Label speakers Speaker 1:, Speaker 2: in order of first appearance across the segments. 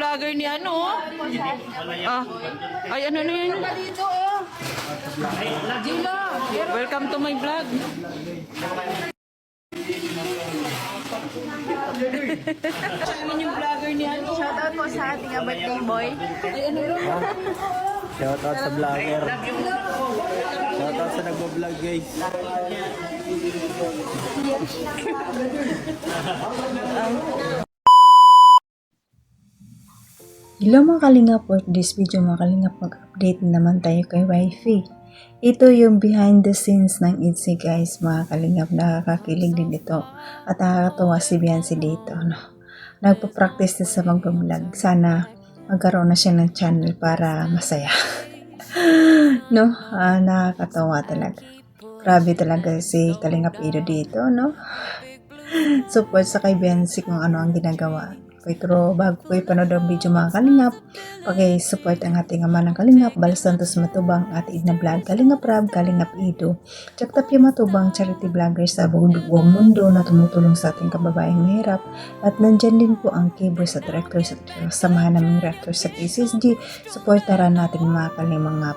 Speaker 1: vlogger ni ano. Ah, ay ano na yun? Welcome to my vlog. Ano yung vlogger ni ano?
Speaker 2: Shoutout po sa ating birthday boy.
Speaker 1: Ay ano yun?
Speaker 3: Shoutout sa vlogger. Shoutout sa nagbo-vlog guys.
Speaker 4: Hello mga kalingap, for this video mga kalingap, mag-update naman tayo kay Wifey. Ito yung behind the scenes ng ITZY guys mga kalingap, nakakakilig din ito at nakakatuwa si Biancy dito. No? Nagpa-practice na sa mag-vlog, sana magkaroon na siya ng channel para masaya. No, nakakatawa talaga. Grabe talaga si Kalingap Ido dito, no? Support sa kay Biancy kung ano ang ginagawa. Pero bago ko ipanood ang video mga Kalingap, paki-support ang ating ama ng Kalingap, Bal Santos Matubang, at Idna Vlog, Kalingap Rab, Kalingap Ido, Tsaktapya Matubang, charity vlogger sa buong mundo na tumutulong sa ating kababayang mahirap. At nandyan din po ang keyboard sa director sa samahan ng director sa KCSG. Supportaran natin mga Kalingap.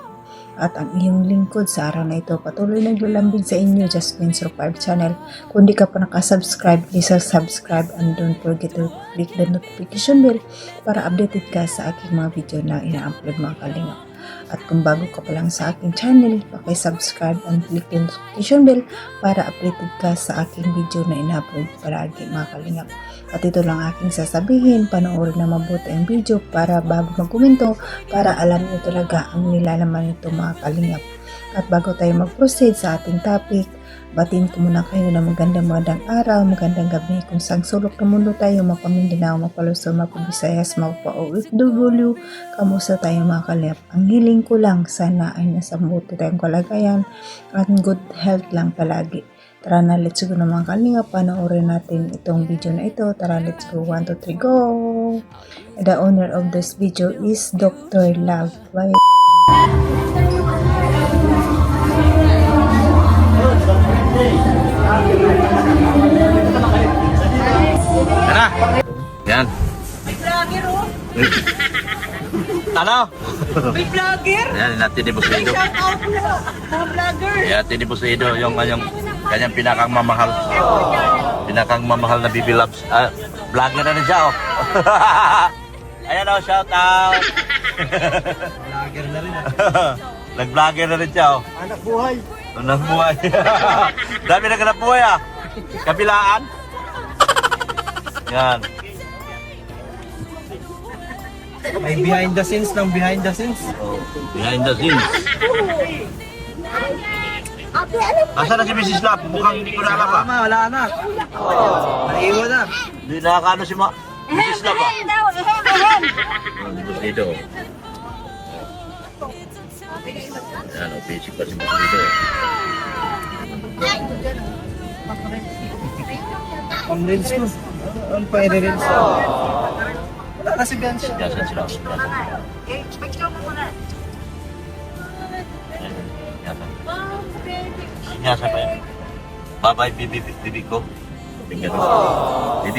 Speaker 4: At ang iyong lingkod sa araw na ito patuloy naglalambing sa inyo, Jasmine Survive Channel. Kung di ka pa nakasubscribe, please subscribe and don't forget to click the notification bell para updated ka sa aking mga video na ina-upload mga Kalingap. At kung bago ka pa lang sa aking channel, paki-subscribe and click the notification bell para updated ka sa aking video na ina-upload palagi mga Kalingap. At ito lang aking sasabihin, panoorin na mabuti ang video para bago mag-komento, para alam niyo talaga ang nilalaman nito mga Kalingap. At bago tayo mag-proceed sa ating topic, batiin ko muna kayo na magandang araw, magandang gabi kung saan sulok ng mundo tayo, mapa-Mindanao, mapa-Luzon, mapa-Visayas, mapa-OFW, kamusta tayo mga Kalingap. Ang hiling ko lang, sana ay nasa mabuti tayong kalagayan at good health lang palagi. Tara na, let's go na mga Kalingap, panoorin natin itong video na ito. Tara, let's go, 1, 2, 3, go! The owner of this video is Dr. Love. Bye!
Speaker 3: Tara! Yan.
Speaker 1: May vlogger oh!
Speaker 3: Ano?
Speaker 1: May vlogger!
Speaker 3: Yan, natinibos
Speaker 1: May
Speaker 3: Ido.
Speaker 1: shout out na mga vlogger!
Speaker 3: Yan, tinibos Ido yung kanyang pinakang mamahal. Pinakang mamahal na Bibi Loves. Vlogger na rin siya oh. Ayan oh, shout out!
Speaker 5: Vlogger na rin.
Speaker 3: Nag-vlogger na rin siya oh.
Speaker 5: Anak buhay.
Speaker 3: Anak buhay. Dami na ganap buhay ah. Kabilaan. Yan.
Speaker 5: May behind the scenes ng behind the scenes.
Speaker 3: Oh, behind the scenes. Asa na si Mrs. Lap? Mukhang hindi ko na alam ah.
Speaker 5: Tama, wala na. Naiwan na.
Speaker 3: Hindi nakakaano si Mrs. Lap ah. Dito. Yan o, basic pa si Mrs. dito.
Speaker 5: Ang reels ko. Ang pa i-reels. Wala na si Bench.
Speaker 3: Yan saan sila. Sinyasa pa yan. Bye-bye, bibi ko. Bibi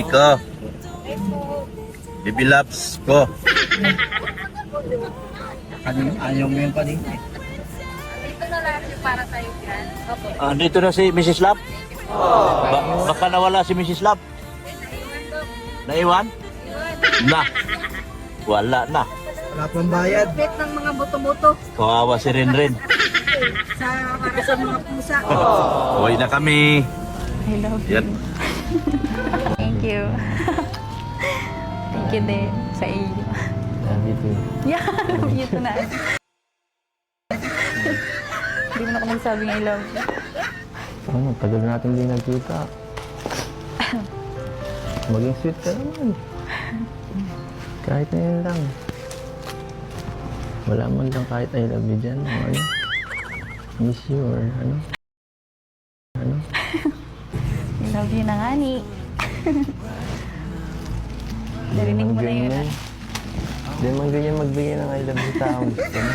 Speaker 3: ko. Bibi Loves ko.
Speaker 5: Ayaw mo yung panin.
Speaker 2: Dito na lang yung para tayo yan. Opo.
Speaker 3: Dito na si Mrs. Lap. Baka nawala si Mrs. Lap. Naiwan? Na. Wala na.
Speaker 5: Wala pang bayad.
Speaker 2: Bet ng mga buto-buto
Speaker 3: Kawawa si Renren.
Speaker 2: para sa mga pusa.
Speaker 3: Uwi na kami.
Speaker 2: I love
Speaker 3: Yan.
Speaker 2: Thank you. Thank you din sa iyo. Yeah, dito na. Hindi mo na ako nagsabing I love you.
Speaker 6: Oh, tagal natin din nagkita. Maging sweet ka naman. Kahit na yun lang. Wala man lang kahit I love you dyan. O ano? Miss you or ano? Ano?
Speaker 2: I love you na nga ni. Narinig mo na yun.
Speaker 6: Hindi man ganyan magbigay ng I love you tao. Gusto mo?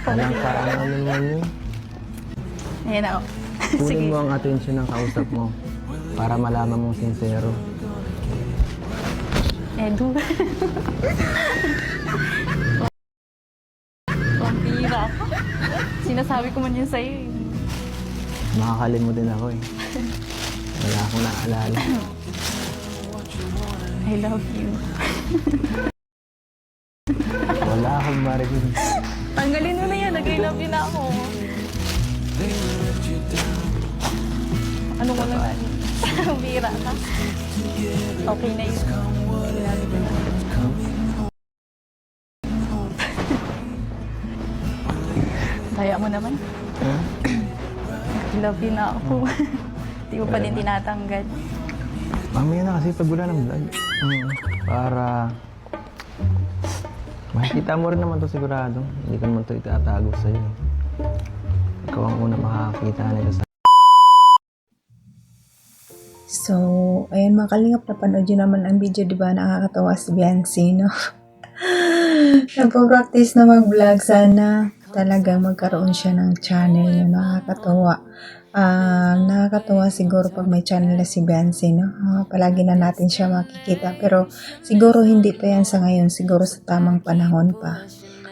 Speaker 6: Walang kaano naman yun.
Speaker 2: Ayan ako.
Speaker 6: Kunin mo ang atensyon ng kausap mo para malaman mong sincero.
Speaker 1: Edu. Pampira ako. Sinasabi ko man yun sa'yo eh.
Speaker 6: Makakalimutin ako eh. Wala akong naalala.
Speaker 1: I love you.
Speaker 6: Wala akong marinig.
Speaker 1: Tanggalin mo na yan. Nag-I love you na ako. Ano mo naman? Bira ka. Okay na yun. Kaya mo naman. I love you na ako. Di mo pa din tinatanggal.
Speaker 6: Mamaya na kasi pag wala ng vlog. Para makikita mo rin naman to sigurado. Hindi ko naman to itatago sa'yo. Ikaw ang una makakakita nito sa...
Speaker 4: So, ayan mga kalingap, napanood yun naman ang video, di ba? Nakakatawa si Biancy, no? Nagpo-practice na mag-vlog. Sana talagang magkaroon siya ng channel na nakakatawa. Nakakatawa siguro pag may channel na si Biancy, no? Palagi na natin siya makikita. Pero siguro hindi pa yan sa ngayon. Siguro sa tamang panahon pa.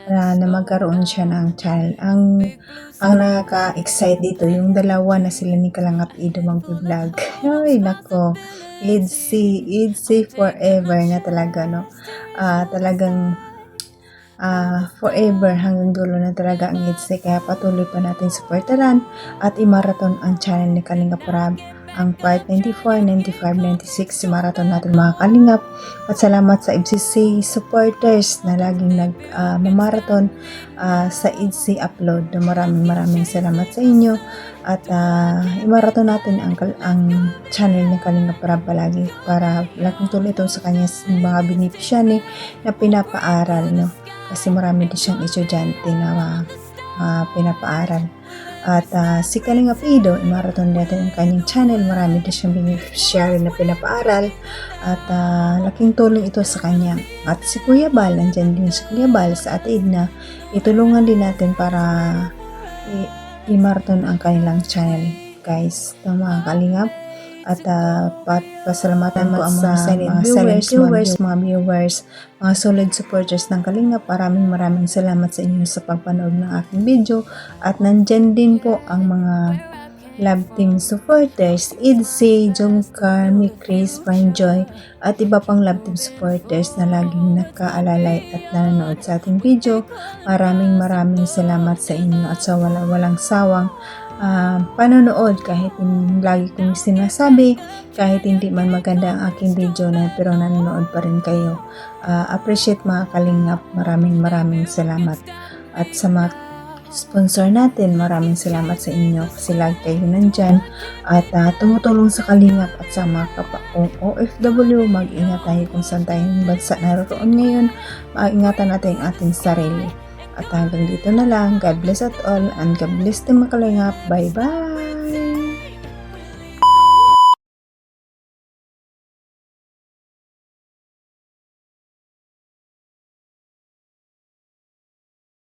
Speaker 4: Na magkaroon siya ng channel. Ang nakaka-excite dito, yung dalawa na sila ni Kalingap Ido mag-vlog. Ay, nako. Itzy forever na talaga, no? Talagang forever hanggang dulo na talaga ang Itzy. Kaya patuloy pa natin supportaran at i-marathon ang channel ni Kalingap Rab. Ang part 94, 95, 96, i-marathon natin mga Kalingap. At salamat sa FCC supporters na laging nag-marathon sa Itzy upload. Maraming salamat sa inyo. At i-marathon natin ang channel ni Kalingap Rab palagi para laking tuloy ito sa kanya mga beneficiary na pinapaaral, no? Kasi marami din siyang estudyante na pinapaaral. At si Kalingap Ido, i-marathon natin ang kanyang channel. Marami din siyang beneficiary na pinapaaral. At laking tulong ito sa kanya. At si Kuya Bal, nandyan din si Kuya Bal sa Ate Edna. Itulungan din natin para i-marathon ang kanilang channel, guys. Ito mga Kalingap. At pasalamatan ko ang mga silent viewers, mga viewers, mga solid supporters ng Kalingap. Maraming salamat sa inyo sa pagpanood ng aking video. At nandyan din po ang mga love team supporters, Itzy, Jomcar, Chris, Joy, at iba pang love team supporters na laging nakaalalay at nanonood sa ating video. Maraming salamat sa inyo at sa walang sawang panonood kahit lagi kong sinasabi, kahit hindi man maganda ang aking video na pero nanonood pa rin kayo. Appreciate mga Kalingap, maraming salamat. At sa mga sponsor natin, maraming salamat sa inyo kasi lagi kayo nandyan at tumutulong sa Kalingap. At sa mga kapakong OFW, mag-ingat tayo kung saan tayong bansa naroon ngayon. Mag-ingatan natin ang ating sarili. At hanggang dito na lang. God bless at all and God bless din mga Kalingap. Bye-bye!